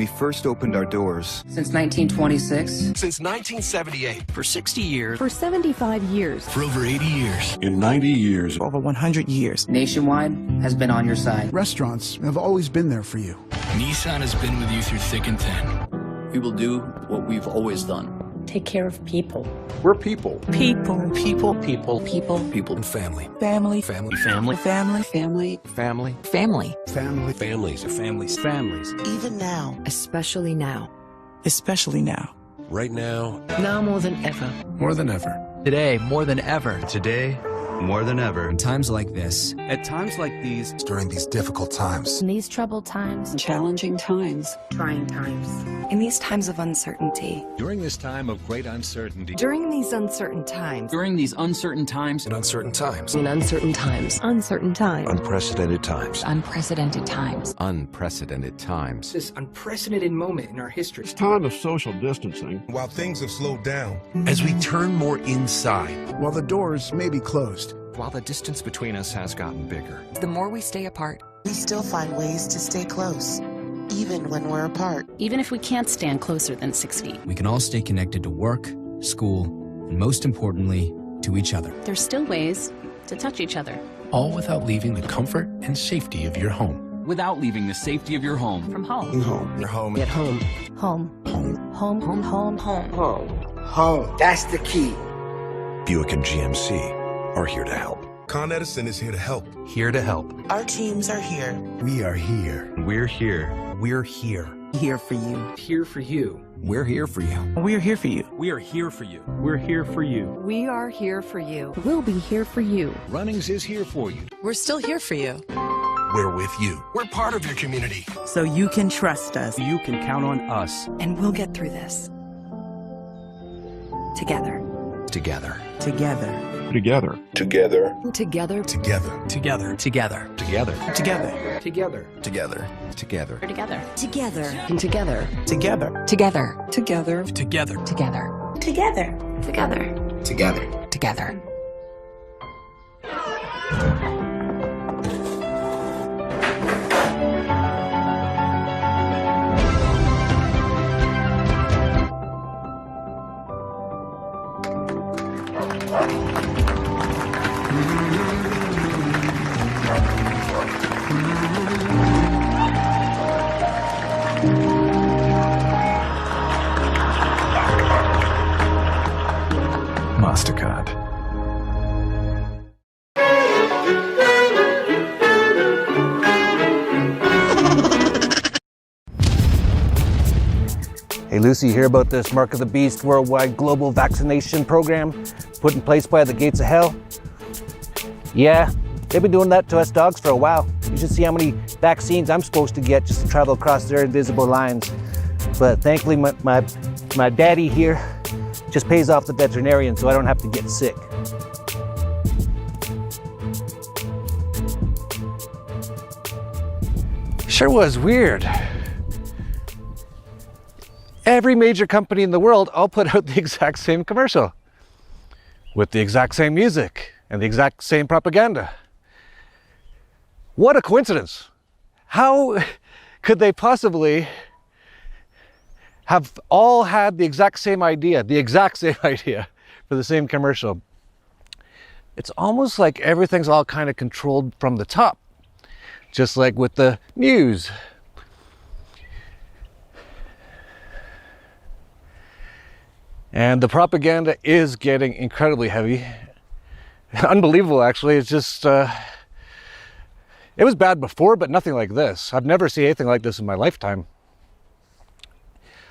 we first opened our doors. Since 1926. Since 1978. For 60 years. For 75 years. For over 80 years. In 90 years. Over 100 years. Nationwide has been on your side. Restaurants have always been there for you. Nissan has been with you through thick and thin. We will do what we've always done. Take care of people. We're people. People. People. People. People and family. Family. Family. Family. Family. Family. Family. Family. Family. Families are families. Families. Even now. Especially now. Especially now. Right now. Now more than ever. More than ever. Today, more than ever. Today, more than ever. In times like this. At times like these. During these difficult times. In these troubled times. Challenging times. Trying times. In these times of uncertainty. During this time of great uncertainty. During these uncertain times. During these uncertain times. In uncertain times. In uncertain times. Uncertain times. Unprecedented times. Unprecedented times. Unprecedented times. This unprecedented moment in our history. It's time of social distancing. While things have slowed down. As we turn more inside. While the doors may be closed. While the distance between us has gotten bigger. The more we stay apart. We still find ways to stay close. Even when we're apart. Even if we can't stand closer than 6 feet. We can all stay connected to work, school, and most importantly, to each other. There's still ways to touch each other. All without leaving the comfort and safety of your home. Without leaving the safety of your home. From home. Home. Your home. At home. Home. Home. Home. Home. Home. Home. Home. Home. That's the key. Buick and GMC are here to help. Con Edison is here to help. Here to help. Our teams are here. We are here. We're here. We're here. Here for you. Here for you. We're here for you. We're here for you. We are here for you. We're here for you. We are here for you. We'll be here for you. Runnings is here for you. We're still here for you. We're with you. We're part of your community. So you can trust us. You can count on us. And we'll get through this. Together. Together. Together. Together. Together. Together. Together. Together. Together. Together. Together. Together. Together. Together. We're together. Together. And together. Together. Together. Together. Together. Together. Together. Together. Together. Together. MasterCard. Hey Lucy, you hear about this Mark of the Beast worldwide global vaccination program put in place by the gates of hell? Yeah, they've been doing that to us dogs for a while. You should see how many vaccines I'm supposed to get just to travel across their invisible lines. But thankfully my daddy here just pays off the veterinarian so I don't have to get sick. Sure was weird. Every major company in the world all put out the exact same commercial with the exact same music and the exact same propaganda. What a coincidence. How could they possibly have all had the exact same idea for the same commercial? It's almost like everything's all kind of controlled from the top, just like with the news. And the propaganda is getting incredibly heavy. Unbelievable, actually. It's just, it was bad before, but nothing like this. I've never seen anything like this in my lifetime.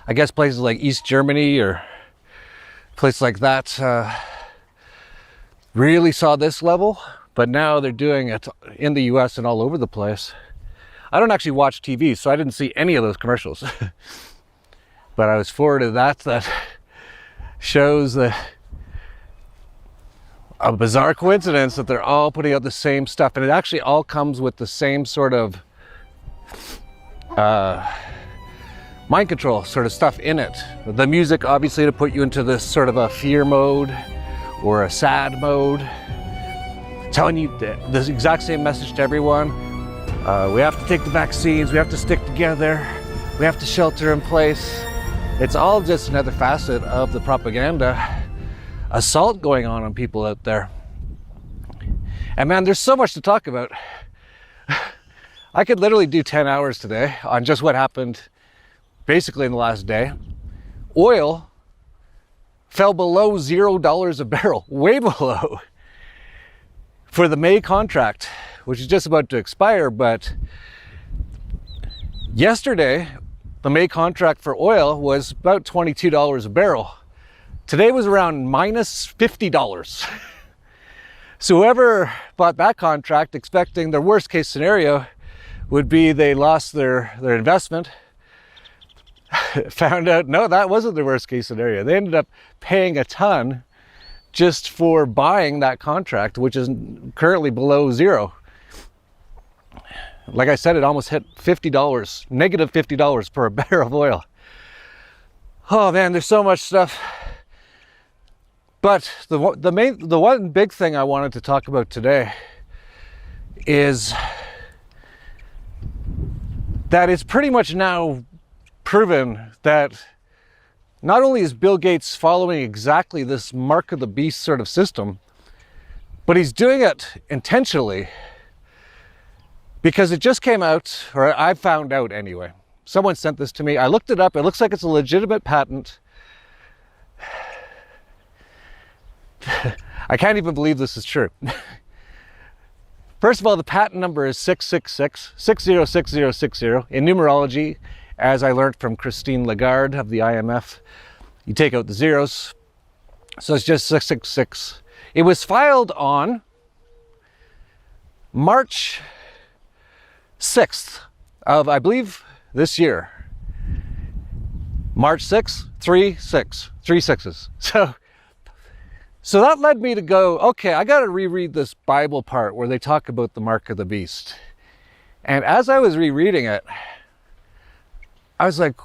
I guess places like East Germany or places like that really saw this level, but now they're doing it in the US and all over the place. I don't actually watch TV, so I didn't see any of those commercials. But I was forwarded that shows a bizarre coincidence that they're all putting out the same stuff, and it actually all comes with the same sort of mind control sort of stuff in it. The music obviously to put you into this sort of a fear mode or a sad mode, telling you the exact same message to everyone. We have to take the vaccines, we have to stick together, We have to shelter in place. It's all just another facet of the propaganda assault going on people out there. And man, there's so much to talk about. I could literally do 10 hours today on just what happened basically in the last day. Oil fell below $0 a barrel, way below, for the May contract, which is just about to expire. But yesterday, the May contract for oil was about $22 a barrel. Today was around minus $50. So whoever bought that contract expecting their worst case scenario would be they lost their investment, found out, no, that wasn't the worst case scenario. They ended up paying a ton just for buying that contract, which is currently below zero. Like I said, it almost hit $50, negative $50 per barrel of oil. Oh man, there's so much stuff. But the one big thing I wanted to talk about today is that it's pretty much now proven that not only is Bill Gates following exactly this mark of the beast sort of system, but he's doing it intentionally, because it just came out, or I found out anyway. Someone sent this to me. I looked it up. It looks like it's a legitimate patent. I can't even believe this is true. First of all, the patent number is 666, 606060. In numerology, as I learned from Christine Lagarde of the IMF, you take out the zeros. So it's just 666. It was filed on March 6th of, I believe, this year. March 6th, 3 sixes. So that led me to go, okay, I got to reread this Bible part where they talk about the mark of the beast. And as I was rereading it, I was like,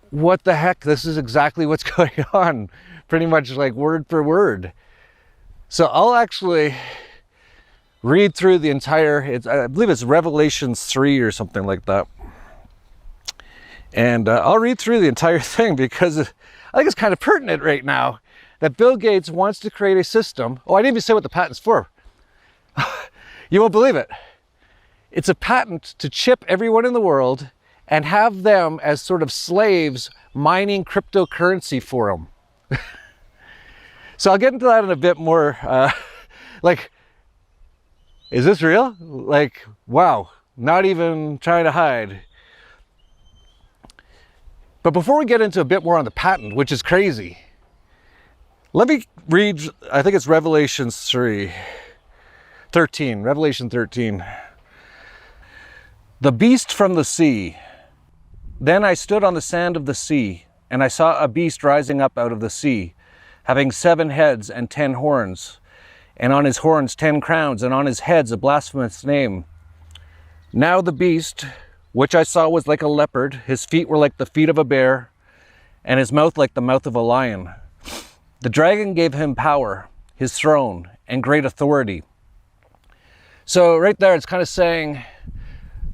what the heck? This is exactly what's going on. Pretty much like word for word. So I'll actually read through the entire, I believe it's Revelations 3 or something like that. And I'll read through the entire thing because I think it's kind of pertinent right now that Bill Gates wants to create a system. Oh, I didn't even say what the patent's for. You won't believe it. It's a patent to chip everyone in the world and have them as sort of slaves mining cryptocurrency for them. So I'll get into that in a bit more. Like, is this real? Like, wow, not even trying to hide. But before we get into a bit more on the patent, which is crazy, let me read, I think it's Revelation 13. The beast from the sea. Then I stood on the sand of the sea, and I saw a beast rising up out of the sea, having 7 heads and 10 horns, and on his horns 10 crowns, and on his heads a blasphemous name. Now the beast, which I saw, was like a leopard, his feet were like the feet of a bear, and his mouth like the mouth of a lion. The dragon gave him power, his throne, and great authority. So right there, it's kind of saying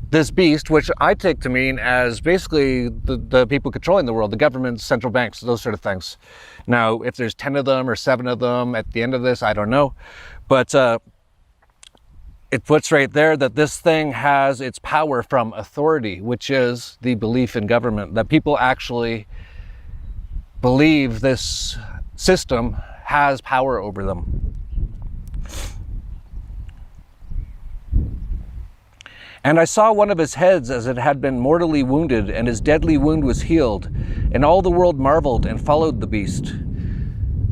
this beast, which I take to mean as basically the people controlling the world, the governments, central banks, those sort of things. Now, if there's 10 of them or 7 of them at the end of this, I don't know. But it puts right there that this thing has its power from authority, which is the belief in government, that people actually believe this system has power over them. And I saw one of his heads as it had been mortally wounded, and his deadly wound was healed, and all the world marveled and followed the beast.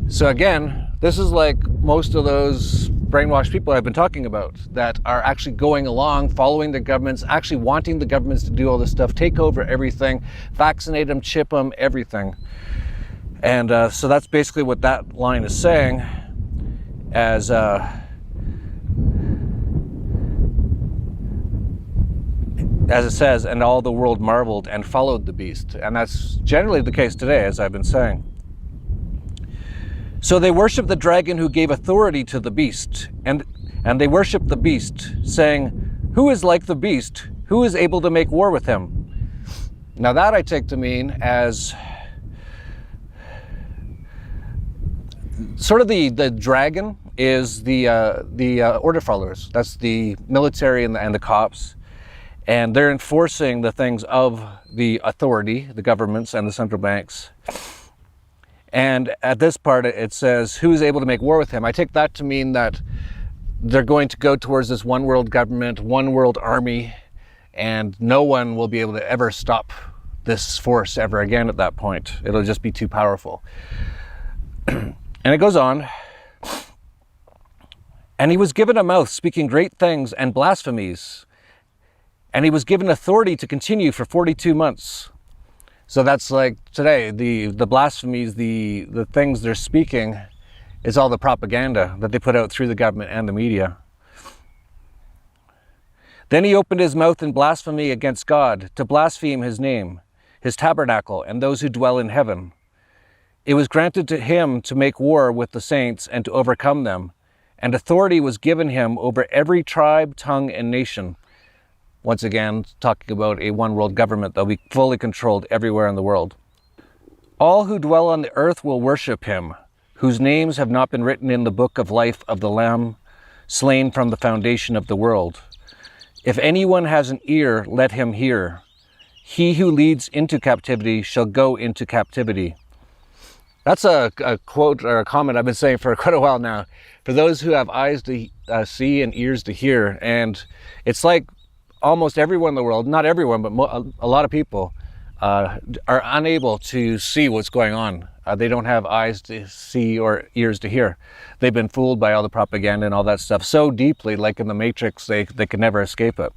So again, this is like most of those brainwashed people I've been talking about that are actually going along, following the governments, actually wanting the governments to do all this stuff, take over everything, vaccinate them, chip them, everything. And so that's basically what that line is saying, as it says, and all the world marveled and followed the beast. And that's generally the case today, as I've been saying. So they worship the dragon who gave authority to the beast, and they worship the beast, saying, who is like the beast? Who is able to make war with him? Now that I take to mean as sort of the dragon is the order followers. That's the military and the cops. And they're enforcing the things of the authority, the governments and the central banks. And at this part it says, who is able to make war with him? I take that to mean that they're going to go towards this one world government, one world army, and no one will be able to ever stop this force ever again at that point. It'll just be too powerful. And it goes on. And he was given a mouth speaking great things and blasphemies. And he was given authority to continue for 42 months. So that's like today, the blasphemies, the things they're speaking is all the propaganda that they put out through the government and the media. Then he opened his mouth in blasphemy against God, to blaspheme his name, his tabernacle, and those who dwell in heaven. It was granted to him to make war with the saints and to overcome them, and authority was given him over every tribe, tongue, and nation. Once again, talking about a one world government that will be fully controlled everywhere in the world. All who dwell on the earth will worship him, whose names have not been written in the book of life of the Lamb, slain from the foundation of the world. If anyone has an ear, let him hear. He who leads into captivity shall go into captivity. That's a quote or a comment I've been saying for quite a while now. For those who have eyes to see and ears to hear. And it's like almost everyone in the world, not everyone, but a lot of people are unable to see what's going on. They don't have eyes to see or ears to hear. They've been fooled by all the propaganda and all that stuff so deeply, like in the Matrix, they can never escape it.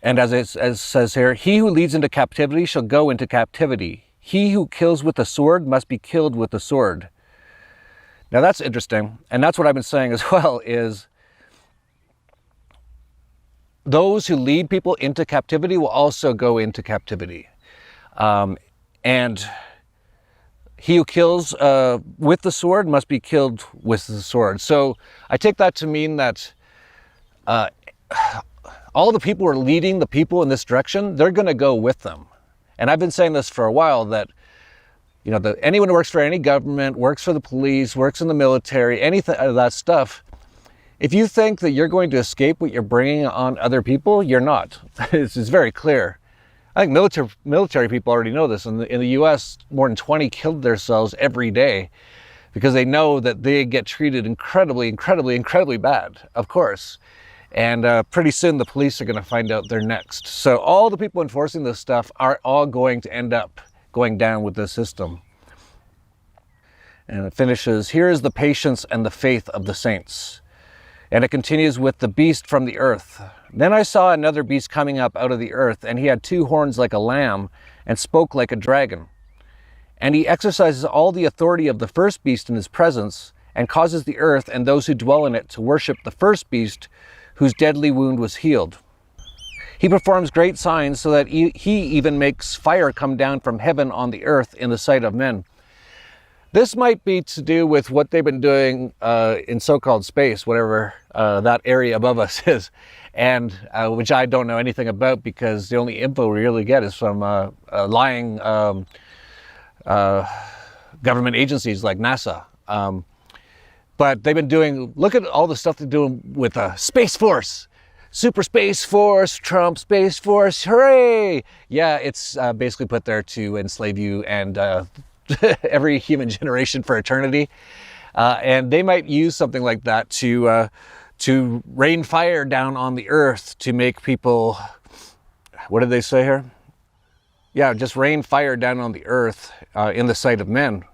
And as it says here, he who leads into captivity shall go into captivity. He who kills with the sword must be killed with the sword. Now that's interesting. And that's what I've been saying as well, is those who lead people into captivity will also go into captivity. And he who kills with the sword must be killed with the sword. So I take that to mean that all the people who are leading the people in this direction, they're going to go with them. And I've been saying this for a while, that anyone who works for any government, works for the police, works in the military, anything of that stuff, if you think that you're going to escape what you're bringing on other people, you're not. It's very clear. I think military people already know this. In the US, more than 20 killed themselves every day because they know that they get treated incredibly, incredibly, incredibly bad, of course. And pretty soon the police are going to find out they're next. So all the people enforcing this stuff are all going to end up going down with this system. And it finishes, here is the patience and the faith of the saints. And it continues with the beast from the earth. Then I saw another beast coming up out of the earth, and he had 2 horns like a lamb, and spoke like a dragon. And he exercises all the authority of the first beast in his presence, and causes the earth and those who dwell in it to worship the first beast, whose deadly wound was healed. He performs great signs, so that he even makes fire come down from heaven on the earth in the sight of men. This might be to do with what they've been doing in so-called space, whatever that area above us is, and which I don't know anything about, because the only info we really get is from lying government agencies like NASA. But they've been doing, look at all the stuff they're doing with Space Force, Super Space Force, Trump Space Force, hooray! Yeah, it's basically put there to enslave you and every human generation for eternity. And they might use something like that to rain fire down on the earth to make people, what did they say here? Yeah, just rain fire down on the earth in the sight of men.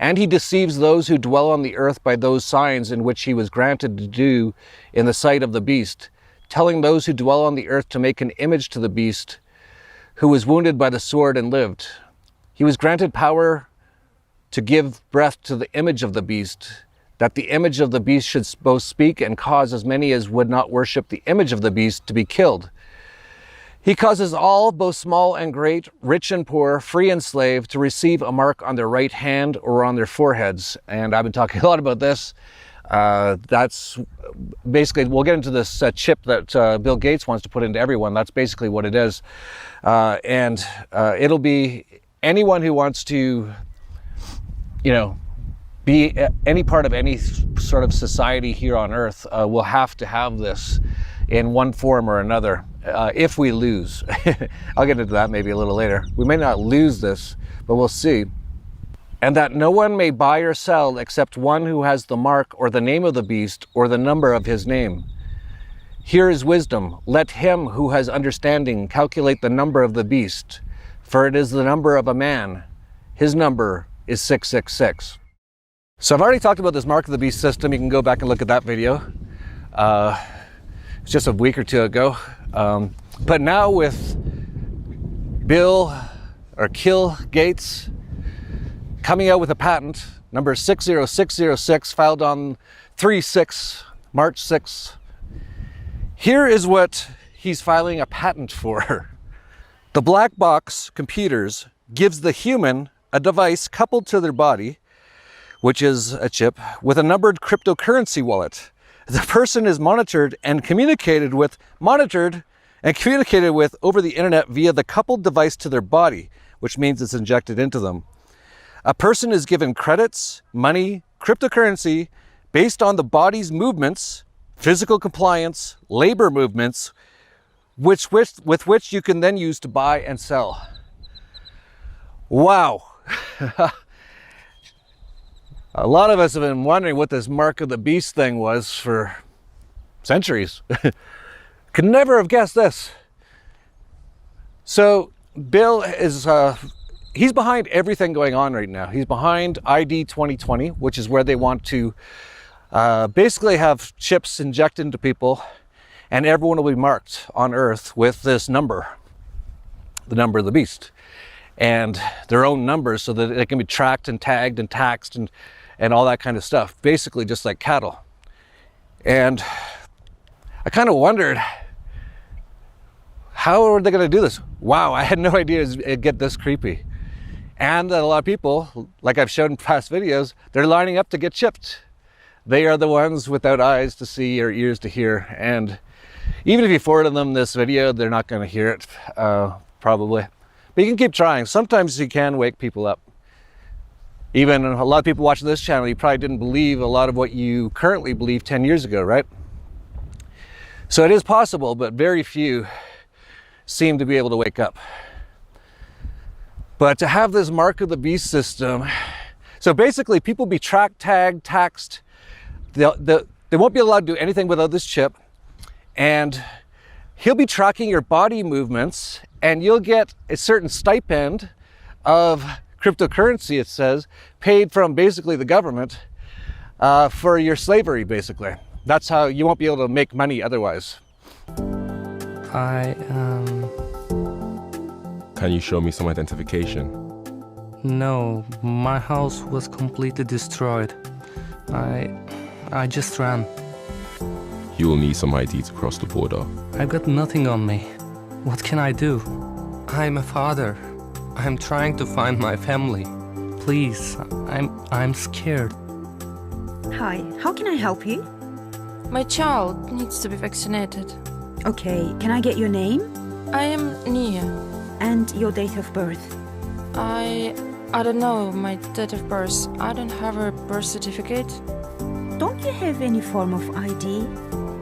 And he deceives those who dwell on the earth by those signs in which he was granted to do in the sight of the beast, telling those who dwell on the earth to make an image to the beast, who was wounded by the sword and lived. He was granted power to give breath to the image of the beast, that the image of the beast should both speak and cause as many as would not worship the image of the beast to be killed. He causes all, both small and great, rich and poor, free and slave, to receive a mark on their right hand or on their foreheads. And I've been talking a lot about this. That's basically, we'll get into this chip that Bill Gates wants to put into everyone. That's basically what it is. And it'll be anyone who wants to, you know, be any part of any sort of society here on Earth will have to have this in one form or another. If we lose, I'll get into that maybe a little later. We may not lose this, but we'll see. And that no one may buy or sell except one who has the mark or the name of the beast or the number of his name. Here is wisdom. Let him who has understanding calculate the number of the beast, for it is the number of a man. His number is 666. So I've already talked about this mark of the beast system. You can go back and look at that video. It's just a week or two ago. But now with Bill Gates coming out with a patent, number 60606, filed on March 6. Here is what he's filing a patent for. The black box computers gives the human a device coupled to their body, which is a chip, with a numbered cryptocurrency wallet. The person is monitored and communicated with over the internet via the coupled device to their body, which means it's injected into them. A person is given credits, money, cryptocurrency based on the body's movements, physical compliance, labor movements, with which you can then use to buy and sell. Wow. A lot of us have been wondering what this mark of the beast thing was for centuries. Could never have guessed this. So Bill is, he's behind everything going on right now. He's behind ID 2020, which is where they want to basically have chips injected into people, and everyone will be marked on Earth with this number, the number of the beast, and their own numbers so that they can be tracked and tagged and taxed and all that kind of stuff, basically just like cattle. And I kind of wondered, how are they going to do this? Wow, I had no idea it'd get this creepy. And that a lot of people, like I've shown in past videos, they're lining up to get chipped. They are the ones without eyes to see or ears to hear. And even if you forwarded them this video, they're not going to hear it, probably. But you can keep trying. Sometimes you can wake people up. Even a lot of people watching this channel, you probably didn't believe a lot of what you currently believe 10 years ago, right? So it is possible, but very few seem to be able to wake up. But to have this mark of the beast system, so basically people be tracked, tagged, taxed. They won't be allowed to do anything without this chip. And he'll be tracking your body movements, and you'll get a certain stipend of cryptocurrency, it says, paid from basically the government for your slavery, basically. That's how you won't be able to make money otherwise. Can you show me some identification? No, my house was completely destroyed. I just ran. You will need some ID to cross the border. I've got nothing on me. What can I do? I'm a father. I'm trying to find my family. Please, I'm scared. Hi, how can I help you? My child needs to be vaccinated. Okay, can I get your name? I am Nia. And your date of birth? I don't know my date of birth. I don't have a birth certificate. Don't you have any form of ID?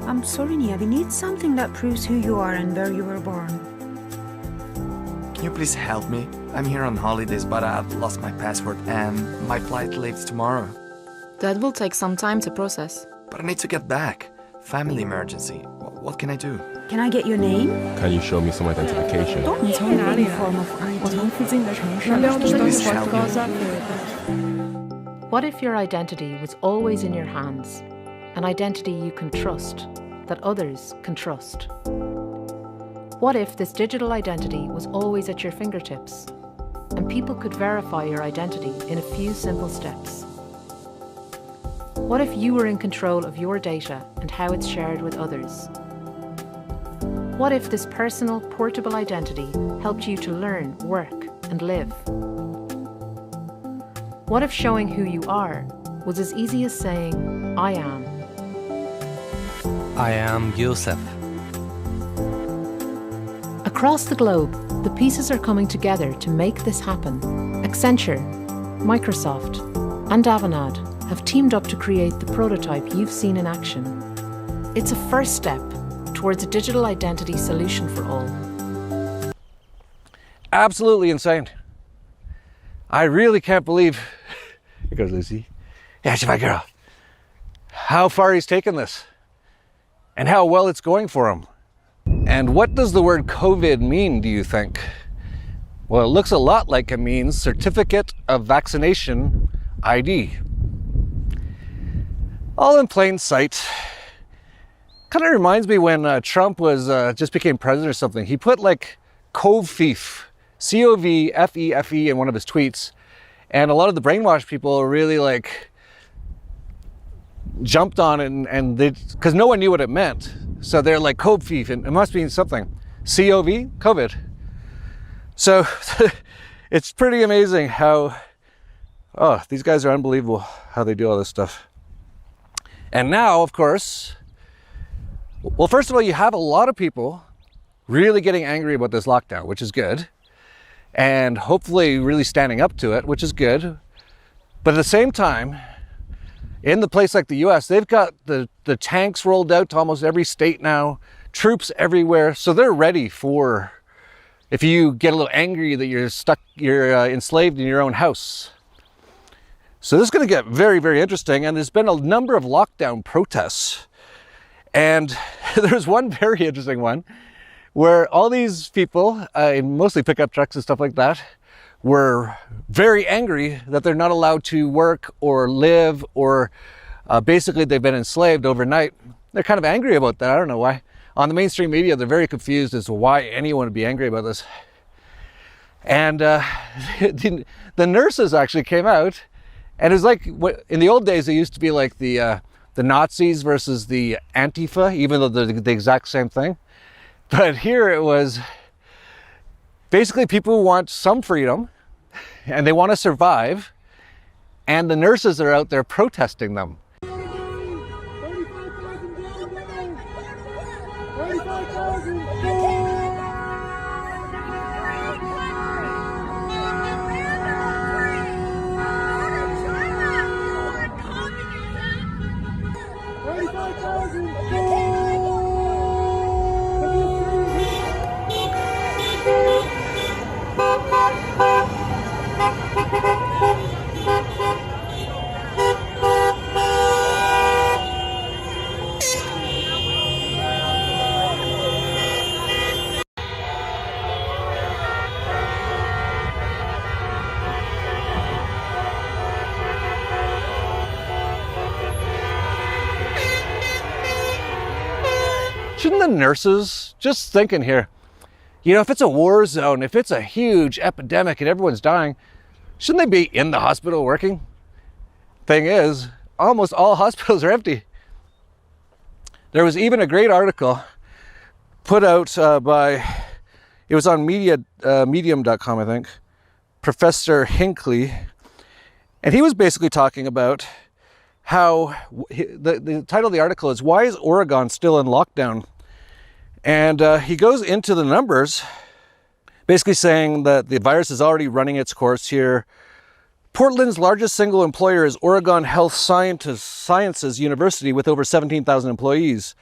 I'm sorry, Nia, we need something that proves who you are and where you were born. Can you please help me? I'm here on holidays, but I've lost my passport and my flight leaves tomorrow. That will take some time to process. But I need to get back. Family emergency. What can I do? Can I get your name? Can you show me some identification? Don't you have any form of ID? Please help me. What if your identity was always in your hands? An identity you can trust, that others can trust? What if this digital identity was always at your fingertips, and people could verify your identity in a few simple steps? What if you were in control of your data and how it's shared with others? What if this personal, portable identity helped you to learn, work, and live? What if showing who you are was as easy as saying, I am. I am Yusuf. Across the globe, the pieces are coming together to make this happen. Accenture, Microsoft, and Avanade have teamed up to create the prototype you've seen in action. It's a first step towards a digital identity solution for all. Absolutely insane. I really can't believe, here goes Lucy. Yeah, she's my girl. How far he's taken this and how well it's going for him. And what does the word COVID mean, do you think? Well, it looks a lot like it means Certificate of Vaccination ID. All in plain sight. Kind of reminds me when Trump was just became president or something. He put like COVFEF, C-O-V-F-E-F-E in one of his tweets. And a lot of the brainwashed people really like jumped on it and they, because no one knew what it meant. So they're like COVFEF, and it must mean something. C-O-V, COVID. So it's pretty amazing how, oh, these guys are unbelievable how they do all this stuff. And now, of course, well, first of all, you have a lot of people really getting angry about this lockdown, which is good. And hopefully really standing up to it, which is good. But at the same time, in the place like the US, they've got the tanks rolled out to almost every state now, troops everywhere. So they're ready for, if you get a little angry that you're stuck, you're enslaved in your own house. So this is going to get very, very interesting. And there's been a number of lockdown protests. And there's one very interesting one where all these people, in mostly pickup trucks and stuff like that, were very angry that they're not allowed to work or live, or basically they've been enslaved overnight. They're kind of angry about that. I don't know why. On the mainstream media, they're very confused as to why anyone would be angry about this. And the nurses actually came out, and it was like, in the old days, it used to be like the Nazis versus the Antifa, even though they're the exact same thing. But here it was basically people who want some freedom and they want to survive, and the nurses are out there protesting them. Shouldn't the nurses, just thinking here, you know, if it's a war zone, if it's a huge epidemic and everyone's dying, shouldn't they be in the hospital working? Thing is, almost all hospitals are empty. There was even a great article put out by, it was on medium.com, I think, Professor Hinckley, and he was basically talking about how, the title of the article is, Why is Oregon Still in Lockdown? And he goes into the numbers, basically saying that the virus is already running its course here. Portland's largest single employer is Oregon Health Sciences University with over 17,000 employees.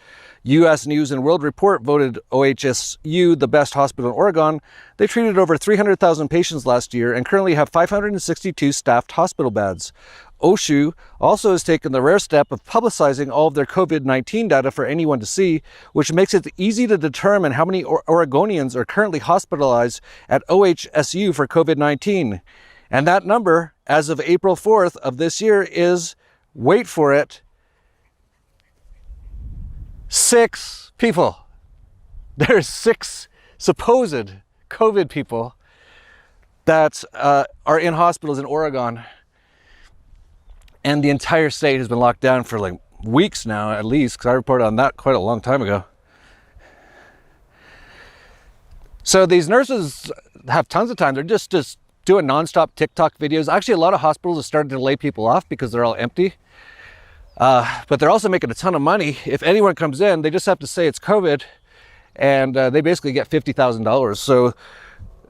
U.S. News and World Report voted OHSU the best hospital in Oregon. They treated over 300,000 patients last year and currently have 562 staffed hospital beds. OSHU also has taken the rare step of publicizing all of their COVID-19 data for anyone to see, which makes it easy to determine how many Oregonians are currently hospitalized at OHSU for COVID-19. And that number, as of April 4th of this year, is, wait for it, 6 people. There's 6 supposed COVID people that are in hospitals in Oregon. And the entire state has been locked down for like weeks now, at least, because I reported on that quite a long time ago. So these nurses have tons of time. They're just doing nonstop TikTok videos. Actually, a lot of hospitals have started to lay people off because they're all empty. But they're also making a ton of money. If anyone comes in, they just have to say it's COVID, and they basically get $50,000. So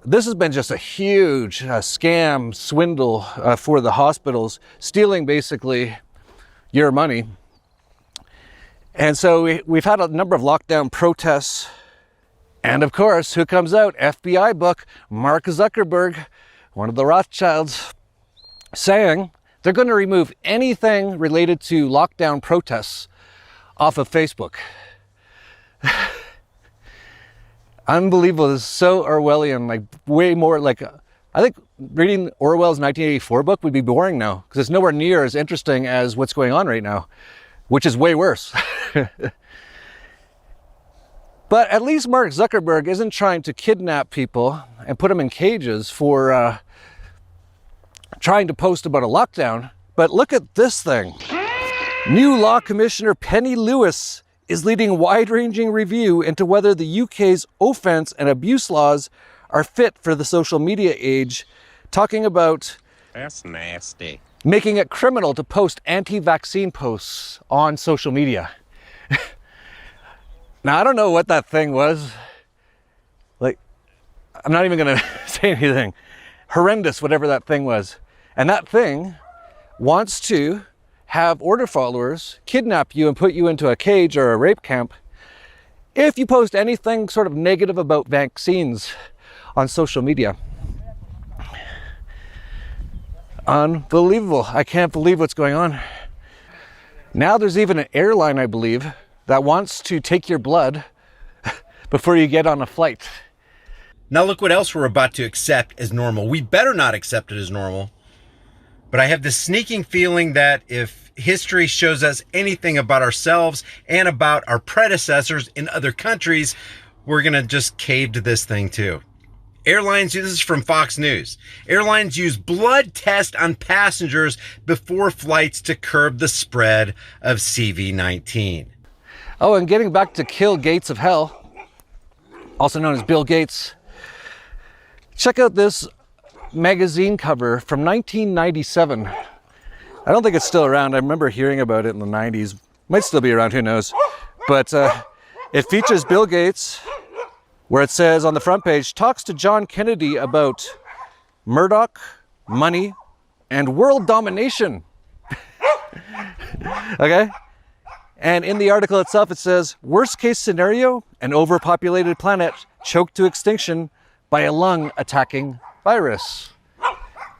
this has been just a huge scam, swindle for the hospitals, stealing basically your money. And so we've had a number of lockdown protests. And of course, who comes out? FBI book, Mark Zuckerberg, one of the Rothschilds, saying they're going to remove anything related to lockdown protests off of Facebook. Unbelievable. This is so Orwellian, like way more like, I think reading Orwell's 1984 book would be boring now because it's nowhere near as interesting as what's going on right now, which is way worse. But at least Mark Zuckerberg isn't trying to kidnap people and put them in cages for trying to post about a lockdown. But look at this thing. New Law Commissioner Penny Lewis is leading wide-ranging review into whether the UK's offence and abuse laws are fit for the social media age, talking about That's nasty. making it criminal to post anti-vaccine posts on social media. Now, I don't know what that thing was. Like, I'm not even gonna say anything. Horrendous, whatever that thing was. And that thing wants to have order followers kidnap you and put you into a cage or a rape camp if you post anything sort of negative about vaccines on social media. Unbelievable. I can't believe what's going on. Now there's even an airline, I believe, that wants to take your blood before you get on a flight. Now look what else we're about to accept as normal. We better not accept it as normal. But I have this sneaking feeling that if history shows us anything about ourselves and about our predecessors in other countries, we're going to just cave to this thing too. Airlines, this is from Fox News. Airlines use blood test on passengers before flights to curb the spread of CV-19. Oh, and getting back to Kill Gates of Hell, also known as Bill Gates, check out this magazine cover from 1997. I don't think it's still around. I remember hearing about it in the 90s. Might still be around, who knows. But it features Bill Gates, where it says on the front page, talks to John Kennedy about Murdoch, money, and world domination. Okay? And in the article itself, it says, worst case scenario, an overpopulated planet choked to extinction by a lung-attacking virus.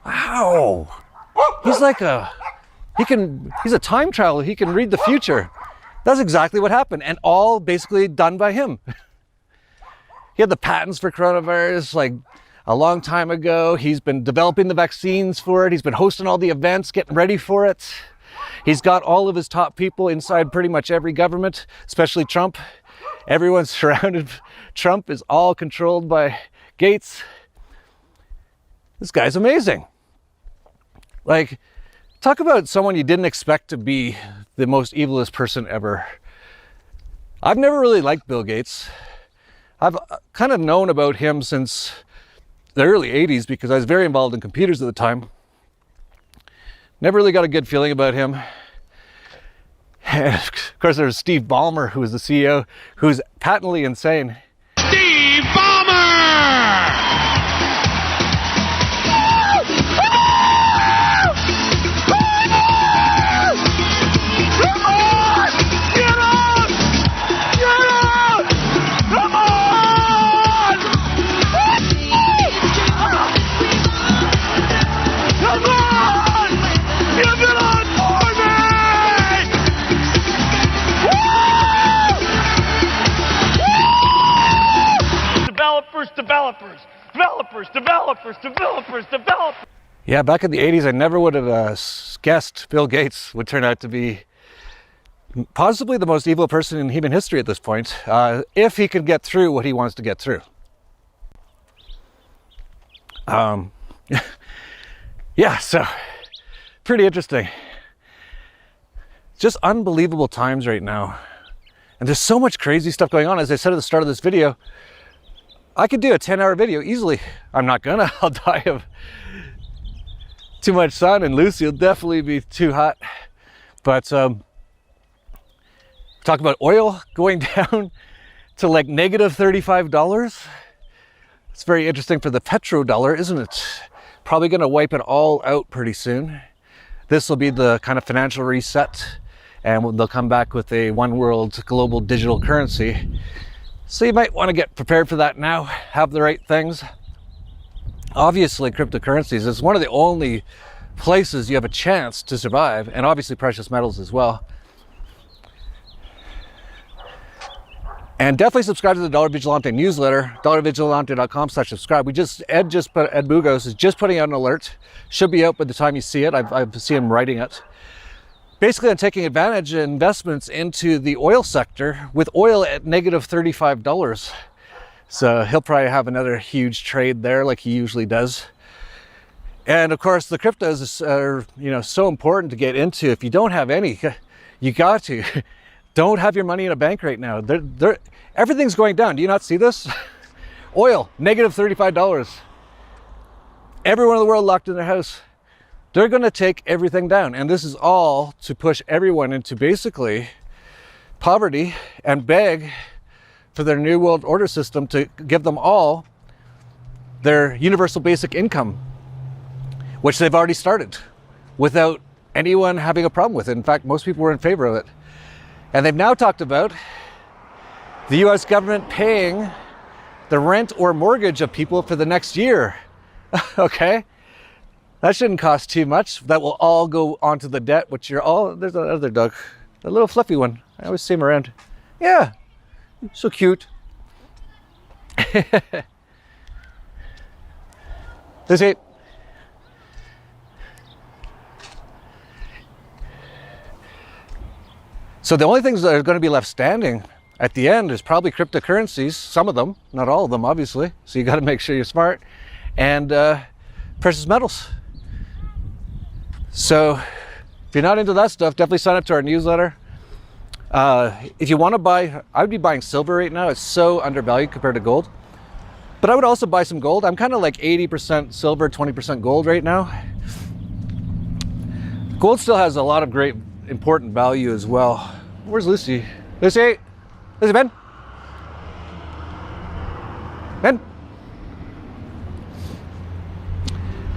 Wow. He's like he's a time traveler. He can read the future. That's exactly what happened, and all basically done by him. He had the patents for coronavirus like a long time ago. He's been developing the vaccines for it. He's been hosting all the events, getting ready for it. He's got all of his top people inside pretty much every government, especially Trump. Everyone's surrounded. Trump is all controlled by Gates. This guy's amazing. Like, talk about someone you didn't expect to be the most evilest person ever. I've never really liked Bill Gates. I've kind of known about him since the early 80s because I was very involved in computers at the time. Never really got a good feeling about him. And of course, there's Steve Ballmer, who was the CEO, who's patently insane. Steve Ballmer! Developers. Yeah, back in the 80s, I never would have guessed Bill Gates would turn out to be possibly the most evil person in human history at this point, if he could get through what he wants to get through. Yeah, so pretty interesting. Just unbelievable times right now. And there's so much crazy stuff going on. As I said at the start of this video, I could do a 10-hour video easily. I'm not gonna. I'll die of too much sun, and Lucy will definitely be too hot. But talk about oil going down to like negative $35. It's very interesting for the petrodollar, isn't it? Probably gonna wipe it all out pretty soon. This will be the kind of financial reset, and they'll come back with a one world global digital currency. So you might want to get prepared for that now, have the right things. Obviously, cryptocurrencies is one of the only places you have a chance to survive, and obviously precious metals as well. And definitely subscribe to the Dollar Vigilante newsletter, dollarvigilante.com/subscribe. Ed Bugos is just putting out an alert. Should be out by the time you see it. I've seen him writing it. Basically, I'm taking advantage of investments into the oil sector with oil at negative $35. So he'll probably have another huge trade there like he usually does. And of course, the cryptos are, so important to get into. If you don't have any, you got to. Don't have your money in a bank right now. Everything's going down. Do you not see this? Oil, negative $35. Everyone in the world locked in their house. They're going to take everything down. And this is all to push everyone into basically poverty and beg for their New World Order system to give them all their universal basic income, which they've already started without anyone having a problem with it. In fact, most people were in favor of it. And they've now talked about the US government paying the rent or mortgage of people for the next year. Okay? That shouldn't cost too much. That will all go onto the debt, which there's another dog, a little fluffy one. I always see him around. Yeah, so cute. Let's see. So the only things that are going to be left standing at the end is probably cryptocurrencies, some of them, not all of them, obviously. So you got to make sure you're smart, and precious metals. So if you're not into that stuff, definitely sign up to our newsletter. If you want to buy, I would be buying silver right now. It's so undervalued compared to gold. But I would also buy some gold. I'm kind of like 80% silver, 20% gold right now. Gold still has a lot of great important value as well. Where's Lucy? Lucy? Lucy, Ben? Ben?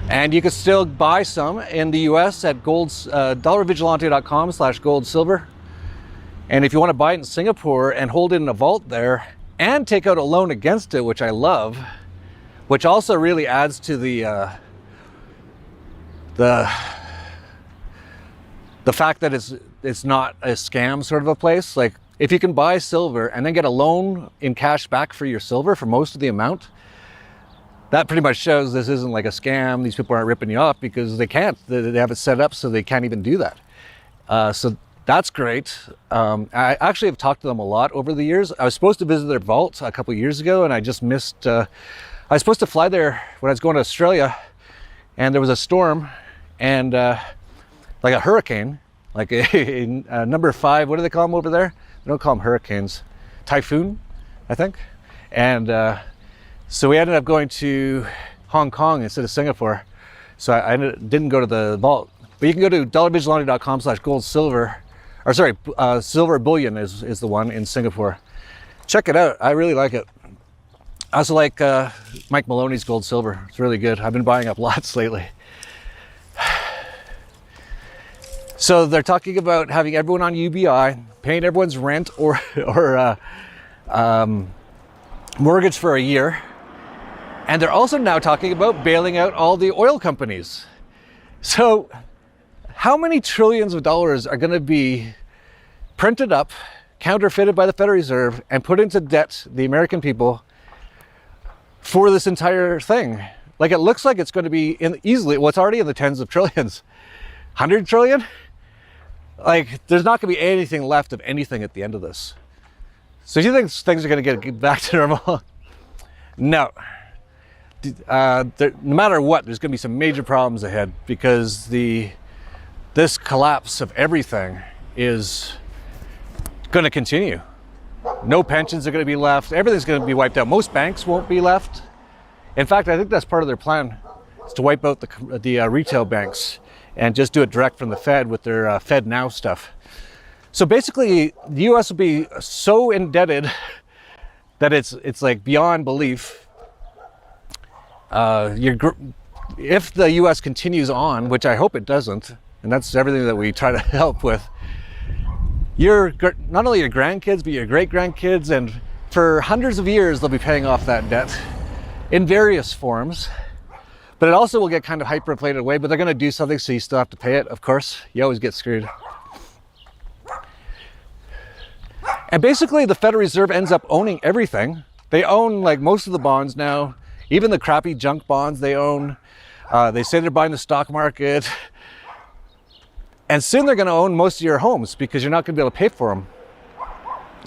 And you can still buy some in the US at dollarvigilante.com/gold silver. And if you want to buy it in Singapore and hold it in a vault there and take out a loan against it, which I love, which also really adds to the fact that it's not a scam sort of a place. Like if you can buy silver and then get a loan in cash back for your silver for most of the amount, that pretty much shows this isn't like a scam. These people aren't ripping you off because they can't. They have it set up so they can't even do that. So that's great. I actually have talked to them a lot over the years. I was supposed to visit their vault a couple of years ago and I just missed. I was supposed to fly there when I was going to Australia, and there was a storm and like a hurricane, like a number 5. What do they call them over there? They don't call them hurricanes. Typhoon, I think. And so we ended up going to Hong Kong instead of Singapore. So I didn't go to the vault. But you can go to dollarvigilante.com/gold silver. Or sorry, silver bullion is the one in Singapore. Check it out. I really like it. I also like Mike Maloney's gold silver. It's really good. I've been buying up lots lately. So they're talking about having everyone on UBI, paying everyone's rent or mortgage for a year. And they're also now talking about bailing out all the oil companies. So how many trillions of dollars are going to be printed up, counterfeited by the Federal Reserve, and put into debt the American people for this entire thing? Like it looks like it's going to be easily, well, it's already in the tens of trillions. 100 trillion? Like there's not going to be anything left of anything at the end of this. So do you think things are going to get back to normal? No. No matter what, there's going to be some major problems ahead because this collapse of everything is going to continue. No pensions are going to be left. Everything's going to be wiped out. Most banks won't be left. In fact, I think that's part of their plan, is to wipe out the retail banks and just do it direct from the Fed with their Fed Now stuff. So basically, the U.S. will be so indebted that it's like beyond belief. If the U.S. continues on, which I hope it doesn't, and that's everything that we try to help with, not only your grandkids, but your great-grandkids, and for hundreds of years, they'll be paying off that debt in various forms. But it also will get kind of hyperinflated away, but they're going to do something so you still have to pay it, of course. You always get screwed. And basically, the Federal Reserve ends up owning everything. They own like most of the bonds now, even the crappy junk bonds they own. They say they're buying the stock market. And soon they're going to own most of your homes because you're not going to be able to pay for them.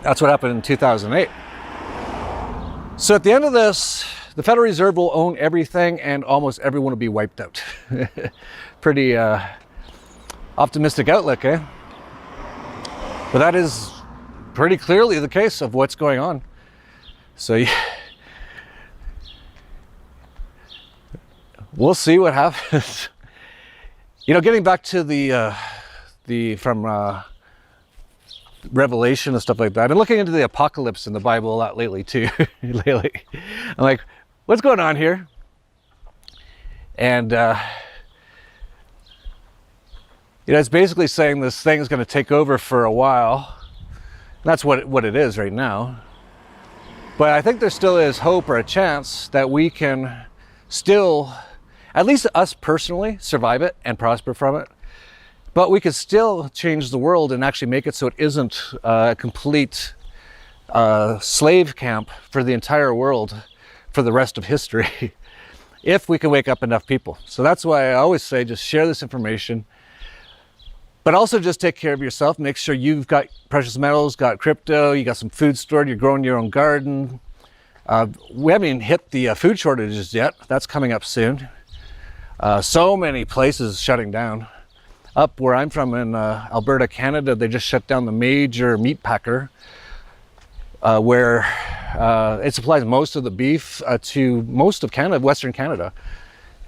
That's what happened in 2008. So at the end of this, the Federal Reserve will own everything and almost everyone will be wiped out. Pretty optimistic outlook, eh? But that is pretty clearly the case of what's going on. So we'll see what happens. You know, getting back to from Revelation and stuff like that, I've been looking into the apocalypse in the Bible a lot lately too. I'm like, what's going on here? And it's basically saying this thing is going to take over for a while. That's what it is right now. But I think there still is hope or a chance that we can still, at least us personally, survive it and prosper from it. But we could still change the world and actually make it so it isn't a complete slave camp for the entire world for the rest of history, if we can wake up enough people. So that's why I always say just share this information, but also just take care of yourself. Make sure you've got precious metals, got crypto, you got some food stored, you're growing your own garden. We haven't even hit the food shortages yet. That's coming up soon. So many places shutting down. Up where I'm from in Alberta, Canada, they just shut down the major meat packer where it supplies most of the beef to most of Canada, Western Canada.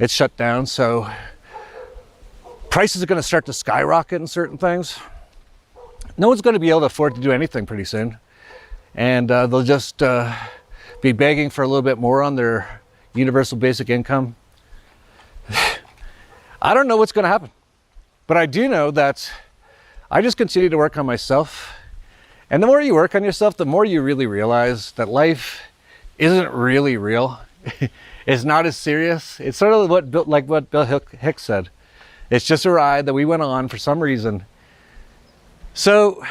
It's shut down, so prices are going to start to skyrocket in certain things. No one's going to be able to afford to do anything pretty soon. And they'll just be begging for a little bit more on their universal basic income. I don't know what's going to happen. But I do know that I just continue to work on myself. And the more you work on yourself, the more you really realize that life isn't really real. It's not as serious. It's sort of what Bill Hicks said. It's just a ride that we went on for some reason. So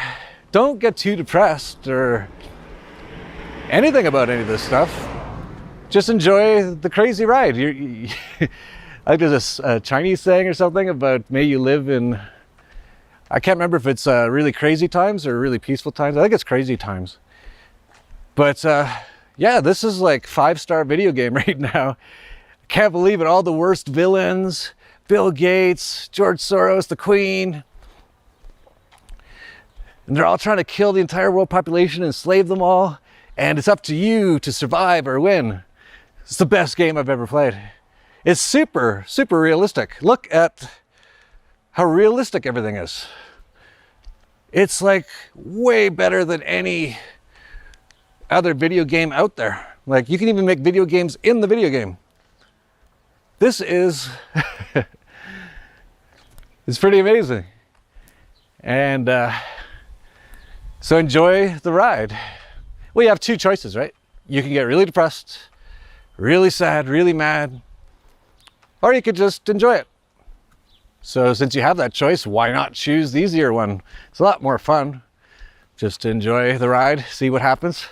don't get too depressed or anything about any of this stuff. Just enjoy the crazy ride. I think there's a Chinese saying or something about may you live in, I can't remember if it's really crazy times or really peaceful times. I think it's crazy times. But yeah, this is like 5-star video game right now. I can't believe it. All the worst villains, Bill Gates, George Soros, the Queen. And they're all trying to kill the entire world population and enslave them all. And it's up to you to survive or win. It's the best game I've ever played. It's super, super realistic. Look at how realistic everything is. It's like way better than any other video game out there. Like you can even make video games in the video game. This is, it's pretty amazing. And so enjoy the ride. Well, you have two choices, right? You can get really depressed, really sad, really mad, or you could just enjoy it. So since you have that choice, why not choose the easier one? It's a lot more fun just to enjoy the ride, see what happens.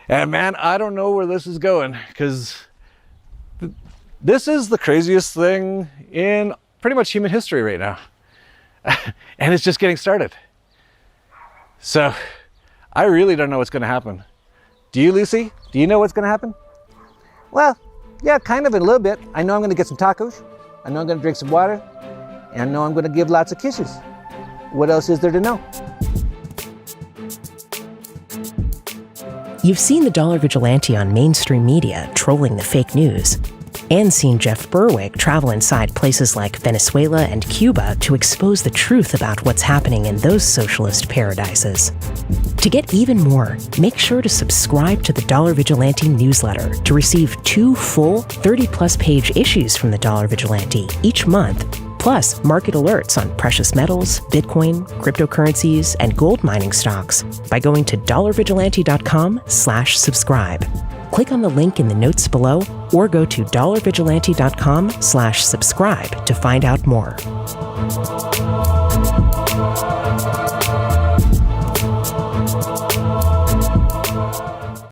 And man, I don't know where this is going because this is the craziest thing in pretty much human history right now. And it's just getting started. So I really don't know what's going to happen. Do you, Lucy? Do you know what's going to happen? Well, yeah, kind of in a little bit. I know I'm going to get some tacos. I know I'm going to drink some water. And I know I'm going to give lots of kisses. What else is there to know? You've seen the Dollar Vigilante on mainstream media trolling the fake news, and seen Jeff Berwick travel inside places like Venezuela and Cuba to expose the truth about what's happening in those socialist paradises. To get even more, make sure to subscribe to the Dollar Vigilante newsletter to receive 2 full 30-plus page issues from the Dollar Vigilante each month, plus market alerts on precious metals, Bitcoin, cryptocurrencies, and gold mining stocks by going to dollarvigilante.com/subscribe. Click on the link in the notes below or go to dollarvigilante.com/subscribe to find out more.